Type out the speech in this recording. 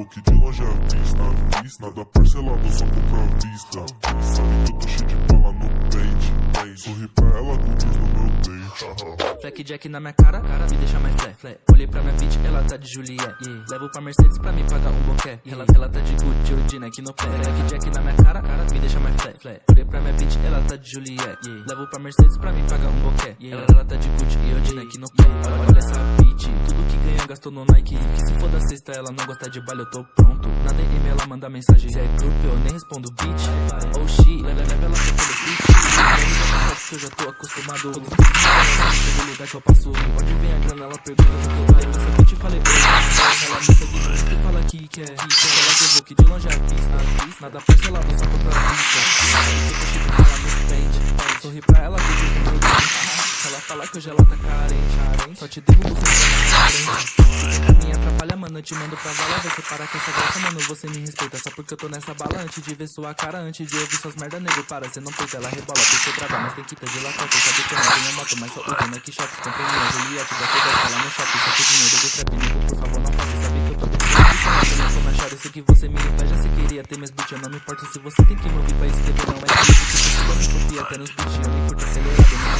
que de longe à vista. Nada parcelado, só compra à vista. Sabe que eu tô cheio de bala no pente. Sorri pra ela com o cruz no meu dente. Fleck Jack na minha cara, me deixa mais flé. Olhei pra minha bitch, ela tá de Juliette. Levo pra Mercedes pra me pagar um boquete. Ela tá de Gucci, Odina aqui no pé. Fleck Jack na minha cara, me deixa mais flé. Olhei pra minha bitch, ela tá de Juliette. Levo pra Mercedes pra me pagar um boquete. Ela tá de Gucci e Odina aqui no pé. Olha essa bitch, tudo que ganhou gastou no Nike. Que se for da sexta, ela não gosta de baile, eu tô pronto. Na DM ela manda mensagem, se é grupo eu nem respondo bitch. Oh shit, leva ela pro telefone. Que eu já tô acostumado. Todo lugar que eu passo, onde vem a grana, ela pergunta o que eu falei. Essa bitch falei, ela me segue, você fala que quer. Ela levou que de longe à vista. Nada parcelado, só compra a vista. Eu tô tipo ela no pente. Sorri pra ela, vídeo no meu dente. Ela fala que hoje ela tá carente. Só te derrubo, você tá na frente. Pra mim atrapalha, mano, eu te mando pra vala. Vai separar com essa graça, mano, você me respeita. Só porque eu tô nessa bala, antes de ver sua cara. Antes de ouvir suas merda, nego, para. Cê não peita, ela rebola, porque brava. Mas tem que ter de lacota. Sabe que eu não tenho moto, mas só uso Nike Shops. Comprei minha Juliette, gostei da escala no shopping. Só que o dinheiro do trap, nego, por favor, não fale. Sabe que eu tô pensando. Eu não tô na chave, sei que você me inveja. Cê queria ter meus beats, eu não me importo. Se você tem que me ouvir pra escrever, não é que eu me copia até nos beats. Eu nem curto acelerado,